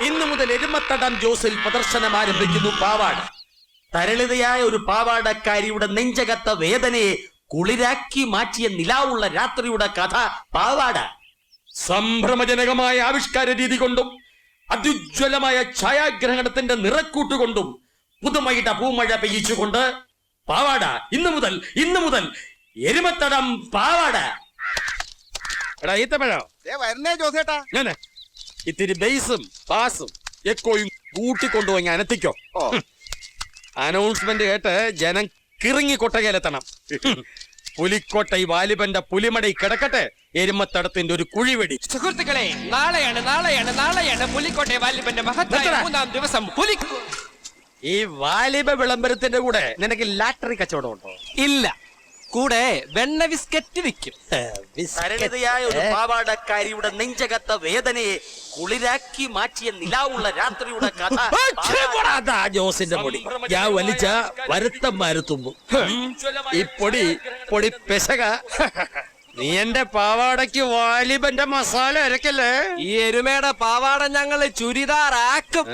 ഇന്നു മുതൽ എരുമത്തടം ജോസിൽ പ്രദർശനം ആരംഭിക്കുന്നു പാവാട. തരളിതയായ ഒരു പാവാടക്കാരിയുടെ നെഞ്ചകത്ത വേദനയെ കുളിരാക്കി മാറ്റിയ നിലാവുള്ള രാത്രിയുടെ കഥ പാവാട. സംഭ്രമജനകമായ ആവിഷ്കാര രീതി കൊണ്ടും അത്യുജ്വലമായ ഛായാഗ്രഹണത്തിന്റെ നിറക്കൂട്ടുകൊണ്ടും പുതുമയുടെ പൂമഴ പെയ്യിച്ചുകൊണ്ട് പാവാട ഇന്നു മുതൽ എരുമത്തടം പാവാട. എടാ ഈത്തപ്പഴോ വരുന്നേ ജോസേട്ടാ. ഞാന് ഇത്തിരി ബേസും ബാസും എക്കോയും കൂട്ടിക്കൊണ്ടുപോയി അനത്തിക്കോ. അനൗൺസ്മെന്റ് കേട്ട് ജനം കിറങ്ങി കൊട്ടകയിലെത്തണം. പുലിക്കോട്ട ഈ വാലിബന്റെ പുലിമടയിൽ കിടക്കട്ടെ എരുമത്തടത്തിന്റെ ഒരു കുഴിവെടി. സുഹൃത്തുക്കളെ, നാളെയാണ് പുലിക്കോട്ടെ വാലിബന്റെ മഹത്തായ 3-ാം ദിവസം. ഈ വാലിബ വിളംബരത്തിന്റെ കൂടെ നിനക്ക് ലാറ്ററി കച്ചവടം ഉണ്ടോ? ഇല്ല, കൂടെ വെണ്ണ ബിസ്ക്കറ്റ് വിൽക്കും. സരളതയായ ഒരു പാവാടക്കാരിയുടെ നെഞ്ചകത്ത വേദനയെ കുളിരാക്കി മാറ്റിയ നിലാവുള്ള രാത്രിയുടെ കഥ. ജോസിന്റെ പൊടി ഞാൻ വലിച്ച വരുത്തന്മാരുത്തുമ്പോ ഈ പൊടി പെശക. നീ എന്റെ പാവാടയ്ക്ക് വാലിബന്റെ മസാല അരക്കല്ലേ. ഈ എരുമയുടെ പാവാട ഞങ്ങള് ചുരിദാറാക്കും.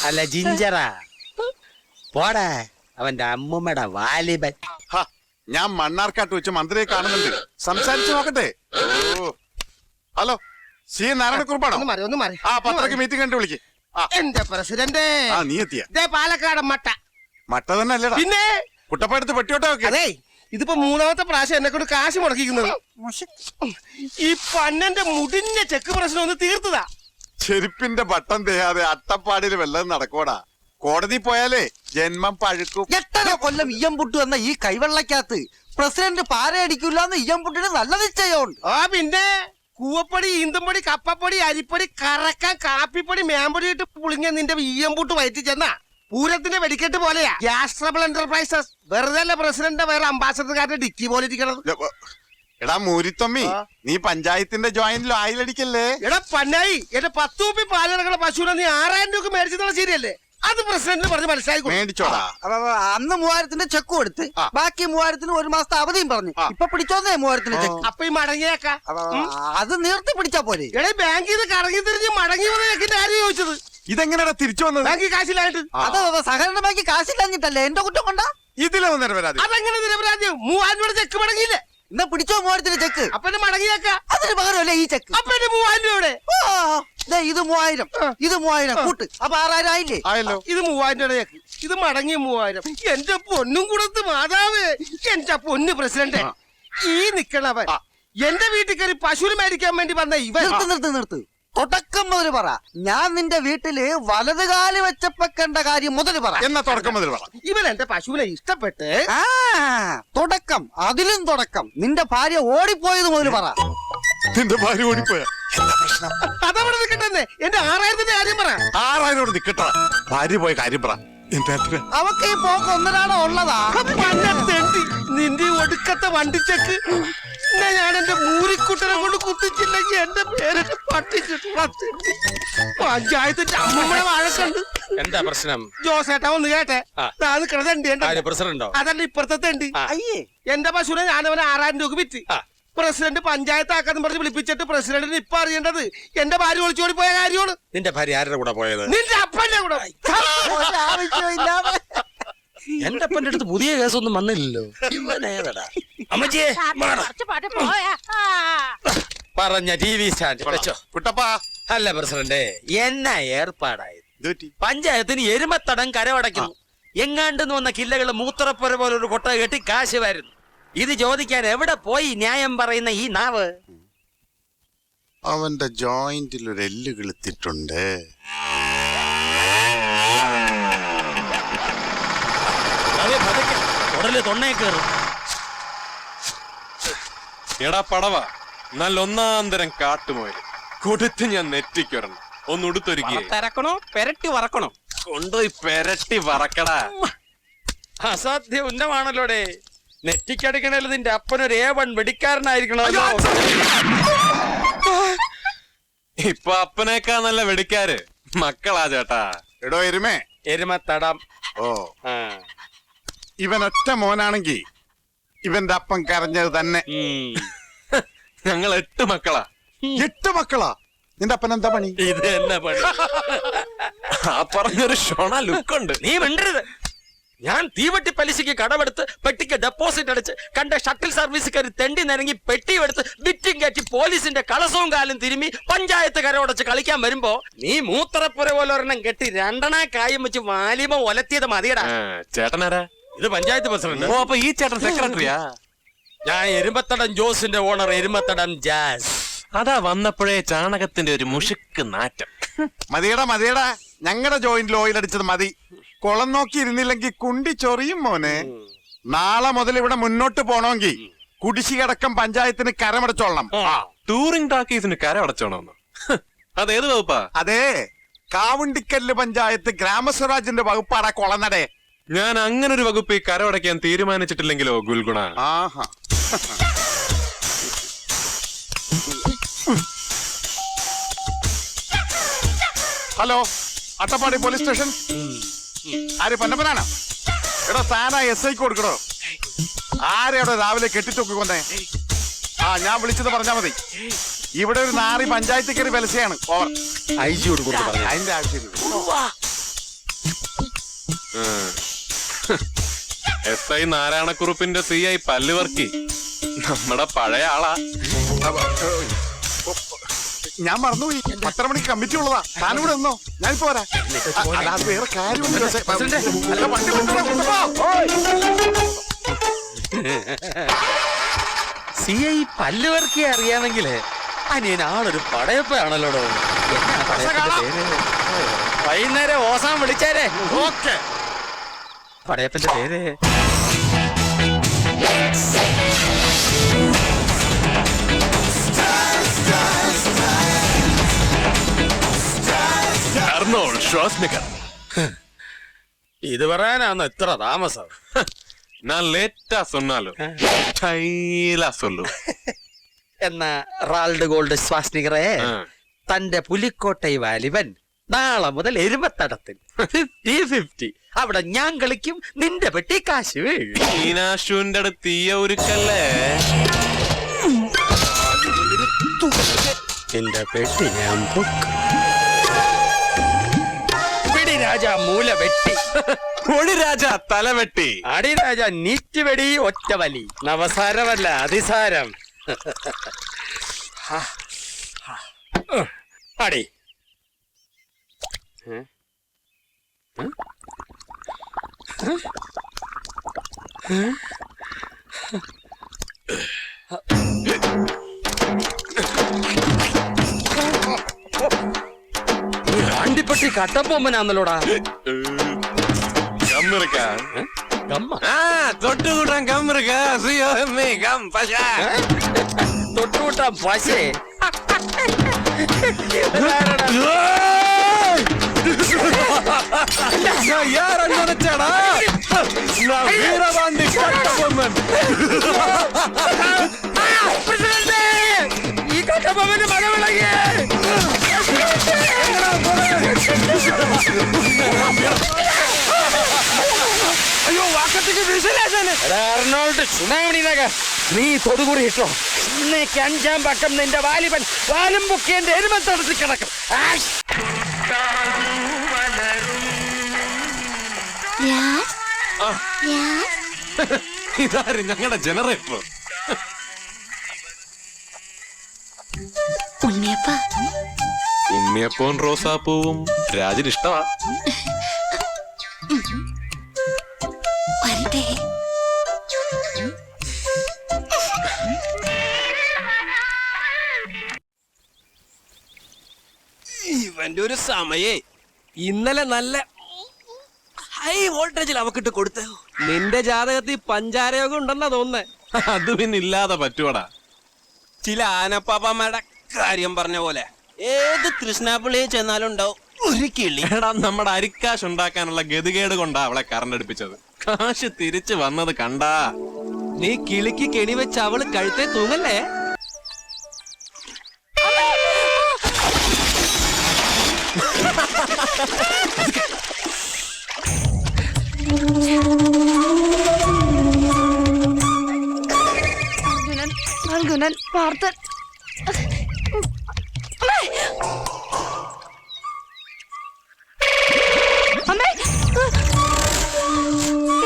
അല്ല ജിഞ്ചറ പോടാ അവന്റെ അമ്മൂമ്മയുടെ വാലിബൻ. ഞാൻ മണ്ണാർക്കാട്ട് വെച്ച് മന്ത്രിയെ കാണുന്നുണ്ട്, സംസാരിച്ചു നോക്കട്ടെ. ഹലോ, സി നാരായണക്കുറുപ്പാണോ? ആ പത്രക്ക് മീറ്റിംഗ് കണ്ടു വിളിക്ക്. എന്റെ പ്രസിഡന്റ് നീ എത്തിയ പാലക്കാട് മട്ട തന്നെ അല്ലേടാ? പിന്നെ കുട്ടപ്പടുത്ത് പെട്ടിയോട്ടെ വെക്ക്. അതെ, ഇതിപ്പോ 3ാമത്തെ പ്രാവശ്യം എന്നെ കൊണ്ട് കാശ് മുടക്കിക്കുന്നത്. ഈ പന്നന്റെ മുടിഞ്ഞ ചെക്ക് പ്രശ്നം ഒന്ന് തീർത്തതാ. ചെരുപ്പിന്റെ ബട്ടൺ തേയാതെ അട്ടപ്പാടിയിൽ വെള്ളം നടക്കോടാ. കോടതി പോയാലേ ജന്മം പഴുക്കും. 8.5 കൊല്ലം ഇയ്യംപുട്ടു എന്ന ഈ കൈവെള്ളക്കകത്ത് പ്രസിഡന്റ് പാരയടിക്കില്ലെന്ന് ഇയ്യംപുട്ടിന് നല്ല നിശ്ചയമുണ്ട്. പിന്നെ കൂവപ്പൊടി, ഈന്തപ്പൊടി, കപ്പപ്പൊടി, അരിപ്പൊടി, കറക്കാൻ കാപ്പിപ്പൊടി, മേമ്പൊടി ഇട്ട് പുളിങ്ങിയ നിന്റെ ഈയംപുട്ട് വയറ്റി ചെന്നാ പൂരത്തിന്റെ വെടിക്കെട്ട് പോലെയാ. ഗ്യാസ് ട്രബിൾ എന്റർപ്രൈസസ് വെറുതെ അല്ല പ്രസിഡന്റ് വേറെ അംബാസഡർക്കാരുടെ ഡിക്കി പോലെ ഇരിക്കണത്. എടാ മൂരിത്തൊമ്മി, നീ പഞ്ചായത്തിന്റെ ജോയിന്റിൽ ആയിലടിക്കല്ലേ. എടാ പന്നായി, എന്റെ 10 കുപ്പി പാല് കിടക്കണ പശുവിനെ നീ 6000 രൂപ മേടിച്ചതാണ് ശരിയല്ലേ? അത് പ്രസിഡന്റിന് പറഞ്ഞ് മനസ്സിലായി മേടിച്ചോടാ. അന്ന് 3000-ന്റെ ചെക്ക് കൊടുത്ത് ബാക്കി 3000-ന് 1 മാസത്തെ അവധിയും പറഞ്ഞു. ഇപ്പൊ പിടിച്ചോന്നേ 3000-ന്റെ ചെക്ക്. അപ്പൊ ഈ മടങ്ങിയേക്കാ അത് നീർത്തി പിടിച്ചാ പോലെ. എടേ ബാങ്കിൽ നിന്ന് കറങ്ങി തിരിഞ്ഞ് മടങ്ങി വന്ന ചെക്കിന്റെ ആരും ചോദിച്ചത്? ഇതെങ്ങനെയാ തിരിച്ചു വന്നത്? ബാങ്കിൽ കാശിലായിട്ട്. അത് സഹകരണ ബാങ്കി കാശില്ലാഞ്ഞിട്ടല്ലേ എന്റെ കുറ്റം കൊണ്ടാ. ഇതിലെ നിരപരാധി. അതെങ്ങനെ നിരപരാധിയോ? 3000 രൂപ ചെക്ക് മടങ്ങിയില്ലേ? എന്നാ പിടിച്ചോ 3000-ന്റെ ചെക്ക്. അപ്പൊ മടങ്ങിയേക്കാ. അതിന് പകരമല്ലേ ഈ ചെക്ക്. അപ്പൊ 3000 രൂപയുടെ ഇത് 3000, ഇത് 3000 കൂട്ട്. അപ്പൊ 6000 ആയില്ലേ? ആയല്ലോ. ഇത് 3000 രൂപയുടെ ചെക്ക്, ഇത് മടങ്ങി 3000. എന്റെ പൊന്നും കൊടുത്ത് മാതാവ്, എന്റെ പൊന്നു പ്രസിഡന്റ്. ഈ നിക്കണവൻ എന്റെ വീട്ടിൽ കയറി പശുവിന് മേടിക്കാൻ വേണ്ടി വന്ന ഇവൻ. നിർത്ത്. തുടക്കം മുതൽ പറ. ഞാൻ നിന്റെ വീട്ടില് വലതുകാല് വെച്ചപ്പോ കണ്ട കാര്യം മുതൽ പറ. എന്നാ തുടക്കം മുതൽ പറ. ഇവൻ എന്റെ പശുവിനെ ഇഷ്ടപ്പെട്ട് തുടക്കം, അതിലും തുടക്കം. നിന്റെ ഭാര്യ ഓടിപ്പോയത് മുതൽ പറ. നിന്റെ ഭാര്യ ഓടിപ്പോയ അതവിടെ നിൽക്കട്ടെ. എന്റെ 6000-ന്റെ കാര്യം പറ. 6000 നിക്കട്ടാ. ഭാര്യ പോയ കാര്യം പറ. അവക്ക് ഈ പോക്ക് ഒന്നിനാണോ ഉള്ളതാ? നിന്റെ ഒടുക്കത്തെ വണ്ടിച്ചക്ക് ഞാൻ എന്റെ മൂരിക്കുട്ടനെ കൊണ്ട് കുത്തിച്ചില്ലെങ്കിൽ എന്റെ പേര് പഞ്ചായത്തിന്റെ അമ്മമ്മയുടെ വഴക്കുണ്ട്. എന്താ പ്രശ്നം? ജോസേട്ടാ ഒന്ന് കേട്ടെ. പ്രസിഡന്റോ? അതല്ല ഇപ്പുറത്തെ ഉണ്ട്. അയ്യേ, എന്റെ പശുവിനെ ഞാനവന് 6000 രൂപ വിറ്റ് പ്രസിഡന്റ് പഞ്ചായത്താക്കാന്ന് പറഞ്ഞ് വിളിപ്പിച്ചിട്ട് പ്രസിഡന്റിന് ഇപ്പൊ അറിയേണ്ടത് എന്റെ ഭാര്യ ഒളിച്ചോടി പോയ കാര്യമാണ്. നിന്റെ ഭാര്യ ആരുടെ കൂടെ പോയത്? നിന്റെ അപ്പന്റെ കൂടെ. ആവശ്യമില്ലാതെ എന്റെ അപ്പന്റെ അടുത്ത് പുതിയ കേസൊന്നും വന്നില്ലല്ലോ. അമ്മച്ചിയെ പറഞ്ഞ TV സ്റ്റാൻഡ് വെച്ചോ. കുട്ടപ്പാ. അല്ല പ്രസിഡന്റ്, എന്നാ ഏർപ്പാടായത്? പഞ്ചായത്തിന് എരുമത്തടം കരമടയ്ക്കുന്നു. എങ്ങാണ്ടെന്ന് വന്ന കില്ലകള് മൂത്രപ്പുര പോലെ ഒരു കൊട്ട കെട്ടി കാശ് വരുന്നു. ഇത് ചോദിക്കാൻ എവിടെ പോയി ന്യായം പറയുന്ന ഈ നാവ്? അവന്റെ ജോയിന്റിൽ ഒരു എല്ല് കിളുത്തിട്ടുണ്ട്. എടാ പടവ, നല്ല ഒന്നാന്തരം കാട്ടുമോര് കൊടുത്ത് ഞാൻ നെറ്റിക്കൊരണം. ഒന്ന് ഉടുത്തൊരുക്കി തിരക്കണോ പെരട്ടി വറക്കണോ? കൊണ്ടുപോയി പെരട്ടി വറക്കടാ. അസാധ്യ ഉന്നമാണല്ലോടെ. നെറ്റിക്കടിക്കണല്ലോ നിന്റെ അപ്പനൊരു A1 വെടിക്കാരനായിരിക്കണോ? ഇപ്പൊ അപ്പനേക്കാ നല്ല വെടിക്കാര് മക്കളാ ചേട്ടാ. എടോ എരുമേ, എരുമത്തടം. ഓ ആ. ഇവൻ ഒറ്റ മോനാണെങ്കി ഇവന്റെ അപ്പം കരഞ്ഞത് തന്നെ. ഉം. ഞങ്ങൾ 8 മക്കളാ. 8 മക്കളാ? നിന്റെ അപ്പൻ എന്താ പണി? ഇത് തന്നെ പണി. ആ പറഞ്ഞൊരു ഷോണ ലുക്കുണ്ട്. നീ മിണ്ടരുത്. ഞാൻ തീവട്ടി പലിശയ്ക്ക് കടമെടുത്ത് പെട്ടിക്ക് ഡെപ്പോസിറ്റ് അടിച്ച് കണ്ട ഷട്ടിൽ സർവീസുകാർ തെണ്ടി നിരങ്ങി പെട്ടിയെടുത്ത് ബിറ്റും കയറ്റി പോലീസിന്റെ കളസവും കാലും തിരുമ്മി പഞ്ചായത്ത് കരമടച്ച് കളിക്കാൻ വരുമ്പോ നീ മൂത്രപ്പുര പോലെ ഒരെണ്ണം കെട്ടി 2 കായും വെച്ച് വാലിമ ഒലത്തിയത് മതിയടാ. ചേട്ടനാരാ? ഇത് പഞ്ചായത്ത് പ്രസിഡന്റ്. ഓ അപ്പൊ ഈ ചേട്ടൻ സെക്രട്ടറിയാ? ഞാൻ എരുമത്തടം ജോസിന്റെ ഓണർ എരുമത്തടം ജാസ്. അതാ വന്നപ്പോഴേ ചാണകത്തിന്റെ ഒരു മുഷുക്ക് നാറ്റം. മതിയടാ, ഞങ്ങളുടെ ജോയിന്റിൽ ഓയിൽ അടിച്ചത് മതി. കുളം നോക്കി ഇരുന്നില്ലെങ്കിൽ കുണ്ടി ചൊറിയും മോനെ. നാളെ മുതൽ ഇവിടെ മുന്നോട്ട് പോണമെങ്കിൽ കുടിശ്ശികടക്കം പഞ്ചായത്തിന് കരമടച്ചോളണം. ടൂറിംഗ് ടാക്കീസിന് കരമടച്ചോണമെന്ന്? അതേത് വകുപ്പാ? അതെ, കാവുണ്ടിക്കല്ല് പഞ്ചായത്ത് ഗ്രാമസ്വരാജിന്റെ വകുപ്പാടാ കൊളനടേ. ഞാൻ അങ്ങനെ ഒരു വകുപ്പ് ഈ കരമടയ്ക്കാൻ തീരുമാനിച്ചിട്ടില്ലെങ്കിലോ ഗുൽഗുണ. ആഹാ. Hello, Attappadi police station. ആര് പൊന്നപ്പനാണോ? എടോ താനാ SI കൊടുക്കണോ? ആരെവിടെ രാവിലെ കെട്ടിത്തൊക്കി കൊന്നേ? ആ, ഞാൻ വിളിച്ചത് പറഞ്ഞാ മതി. ഇവിടെ ഒരു നാറി പഞ്ചായത്ത് കയറി പലിശയാണ്. ഓവർ. അതിന്റെ ആവശ്യമില്ല. SI നാരായണക്കുറുപ്പിന്റെ CI പല്ലുവർക്കി നമ്മുടെ പഴയ ആളാ. ഞാൻ മറന്നുപോയി. 10 മണിക്ക് കമ്മിറ്റി ഉള്ളതാ. താനിവിടെ നിന്നോ, ഞാനിപ്പോ വരാം. അല്ലാതെ വേറെ കാര്യമൊന്നും CI പല്ലുവർക്കി അറിയാമെങ്കില് അനിയൻ ആളൊരു പടയപ്പാണല്ലോ. വൈകുന്നേരം ഓസാൻ വിളിച്ചാരേ. ഓക്കെ. പടയപ്പന്റെ പേര് അർണോൾഡ് ഷ്വാസ്നിക്കർ. ഇത് പറയാനാന്ന് എത്ര താമസം? ഞാൻ ലേറ്റാ സൊന്നാലോ സ്റ്റൈലാ സൊല്ലു. എന്നാ റാൾഡ് ഗോൾഡ് ശ്വാസ്നികറെ, തന്റെ പുലിക്കോട്ടൈ വാലിബൻ നാളെ മുതൽ എരുമത്തടത്തിൽ 50-50. അവിടെ ഞാൻ കളിക്കും, നിന്റെ പെട്ടി കാശ് വീഴും. മീനാശുവിന്റെ അടുത്ത് തീയ ഒരുക്കല്ലേ? നിന്റെ പെട്ടി ഞാൻ പൊക്കും. പിടി രാജ മൂല വെട്ടി, ഒളി രാജ തലവെട്ടി, അടി രാജ നീറ്റുവെടി ഒറ്റവലി. നവസാരമല്ല അതിസാരം. അടി അണ്ടിപ്പട്ടി കട്ടപ്പൊമ്മനാന്നല്ലോടാ. തൊട്ടുകൂട്ടാൻ കമ്മിറുക തൊട്ടുകൂട്ടാൻ പശേ. ാടാ വീരവാണ്ടി കട്ടപ്പൊമ്മൻ. ഈ കട്ടപ്പൊമ്മന്റെ മഴ വിളകിയേ. അയ്യോ വാക്കത്തേക്ക് അർണോൾഡ് ചുണാമണിനക നീ തൊടുകൂടി ഇട്ടോ. ഇന്നേക്ക് 5-ാം പക്കം നിന്റെ വാലിബൻ വാലും പൊക്കി എന്റെ എരുമത്തടത്തിൽ കിടക്കും. ഇതാര് ഞങ്ങളുടെ ജനറേറ്റർ. ഉണ്ണിയപ്പവും റോസാപ്പൂവും രാജിന് ഇഷ്ടമാ. ഇവന്റെ ഒരു സമയേ ഇന്നലെ നല്ല ഹൈ വോൾട്ടേജിൽ അവക്കിട്ട് കൊടുത്തു. നിന്റെ ജാതകത്തിൽ പഞ്ചാരയോഗം ഉണ്ടെന്നാ തോന്നുന്നേ. അത് പിന്നെ ഇല്ലാതെ പറ്റുവടാ. ചില ആനപ്പാപ്പമ്മയുടെ കാര്യം പറഞ്ഞ പോലെ ഏത് കൃഷ്ണാപ്പിള്ളിയെ ചെന്നാലും ഉണ്ടാവും ഒരു കിളി. എടാ നമ്മുടെ അരിക്കാശ് ഉണ്ടാക്കാനുള്ള ഗതികേട് കൊണ്ടാ അവളെ കറണ്ട് അടുപ്പിച്ചത്. കാശ് തിരിച്ചു വന്നത് കണ്ടാ. നീ കിളിക്ക് കെണി വെച്ച് അവള് കഴുത്തെ തൂങ്ങല്ലേ. അർജുനൻ പാർത്ഥൻ അമ്മേ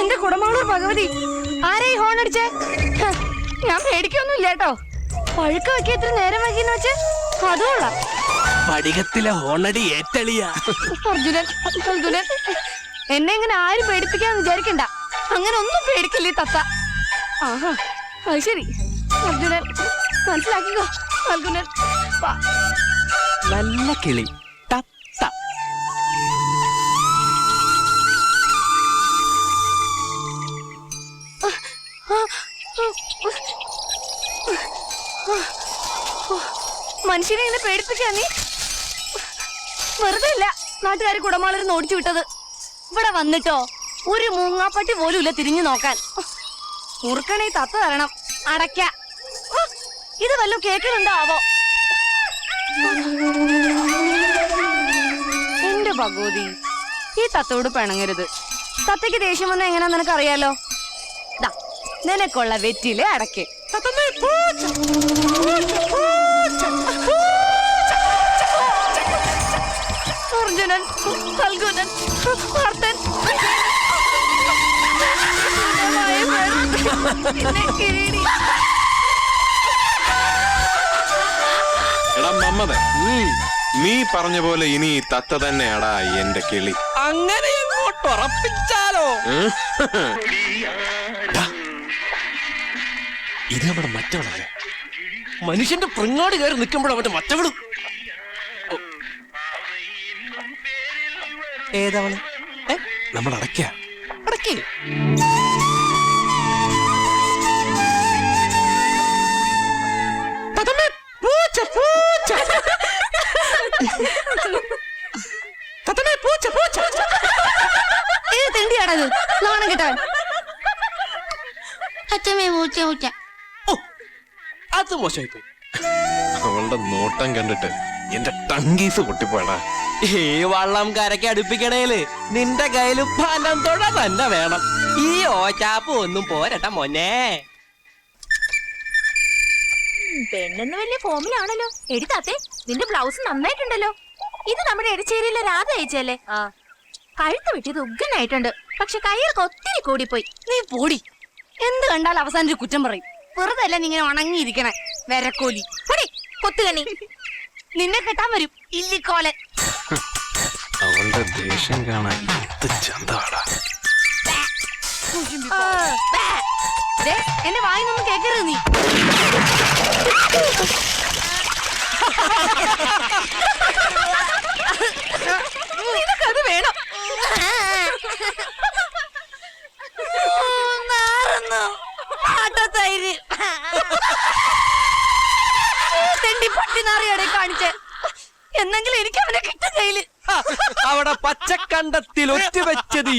എന്റെ കുടമാളൂർ ഭഗവതി ആരെയും ഹോൺ അടിച്ചേ ഞാൻ പേടിക്കൊന്നുമില്ല കേട്ടോ പഴുക്ക വെക്കി ഇത്ര നേരം വൈകിന്ന് വെച്ച് അതുകൊള്ള പടികത്തിലെ ഹോണടി ഏറ്റളിയ. അർജുനൻ അർജുനൻ എന്നെ ഇങ്ങനെ ആരും പേടിപ്പിക്കാന്ന് വിചാരിക്കണ്ട അങ്ങനെ ഒന്നും പേടിക്കില്ലേ തത്ത ആഹാ അത് ശരി അർജുനൻ മനസ്സിലാക്കിക്കോ അർജുനൻ നല്ല കിളി തത്ത. മനുഷ്യനെ ഇങ്ങനെ പേടിപ്പിക്കാ നീ വെറുതെ ഇല്ല നാട്ടുകാർ കുടമാളരുന്ന് ഓടിച്ചു വിട്ടത് ഇവിടെ വന്നിട്ടോ ഒരു മൂങ്ങാപ്പട്ടി പോലും ഇല്ല തിരിഞ്ഞു നോക്കാൻ മുറുക്കണേ തത്ത തരണം അടയ്ക്ക ഇത് വല്ലതും കേൾക്കുന്നുണ്ടാവോ എന്റെ ഭഗവതി ഈ തത്തോട് പിണങ്ങരുത് തത്തയ്ക്ക് ദേഷ്യം വന്ന എങ്ങനെയാ നിനക്ക് അറിയാലോ ദാ നിനക്കുള്ള വെറ്റില് അടയ്ക്ക് അർജുനൻ ഫൽഗുനൻ പാർത്ഥൻ കിരീടി എടാ മമ്മതെ, നീ പറഞ്ഞ പോലെ ഇനി ഈ തത്ത തന്നെയാടാ എന്റെ കിളി. അങ്ങനെ അങ്ങോട്ട് ഉറപ്പിച്ചാലോ? ഇത് നമ്മുടെ മറ്റവളല്ലേ? മനുഷ്യന്റെ പ്രിങ്ങാട് കയറി നിൽക്കുമ്പോഴാ മറ്റേ മറ്റവളും. ഏതവള്? നമ്മൾ അടയ്ക്ക അടക്കേ ഏത് തെണ്ടിയാണത് നാണം കിട്ടാൻ അച്ഛമ്മേ പൂച്ച പൂച്ച അത് മോശമായിപ്പോയി. അവളുടെ നോട്ടം കണ്ടിട്ട് എന്റെ ടങ്കീസ് പൊട്ടിപ്പോയടാ. ഈ വള്ളം കരയ്ക്ക് അടുപ്പിക്കണേല് നിന്റെ കയ്യില് ഫലം തൊട തന്നെ വേണം. ഈ ഓച്ചാപ്പ് ഒന്നും പോരട്ട മോനെ. പെണ്ണെന്ന് വലിയ ഫോമിലാണല്ലോ എടുത്താത്തെ നിന്റെ ബ്ലൗസ് നന്നായിട്ടുണ്ടല്ലോ ഇത് നമ്മുടെ എടിച്ചേരിയിലെ രാധ അയച്ചല്ലേ കഴുത്ത് വെട്ടിയത് ഉഗ്രനായിട്ടുണ്ട് പക്ഷെ കയ്യൊക്കെ ഒത്തിരി കൂടിപ്പോയി നീ പോടി എന്ത് കണ്ടാൽ അവസാനം ഒരു കുറ്റം പറയും വെറുതെ അല്ല നീ ഇങ്ങനെ ഉണങ്ങിയിരിക്കണേ വരക്കോലി പൊടി കൊത്തുകണി നിന്നെ കെട്ടാൻ വരും ഇല്ലിക്കോലൻ അവളുടെ ദേഷ്യം കാണാൻ ചന്താടാ. എന്റെ വായിന്നൊന്നും കേക്കരുത് നീ നിനക്കത് വേണം തെണ്ടി പട്ടി നാറിയാടെ കാണിച്ച് എന്നെങ്കിലും എനിക്ക് അവനെ കിട്ടും കയ്യില് അവിടെ പച്ചക്കണ്ടത്തിൽ ഒറ്റ വെച്ചത്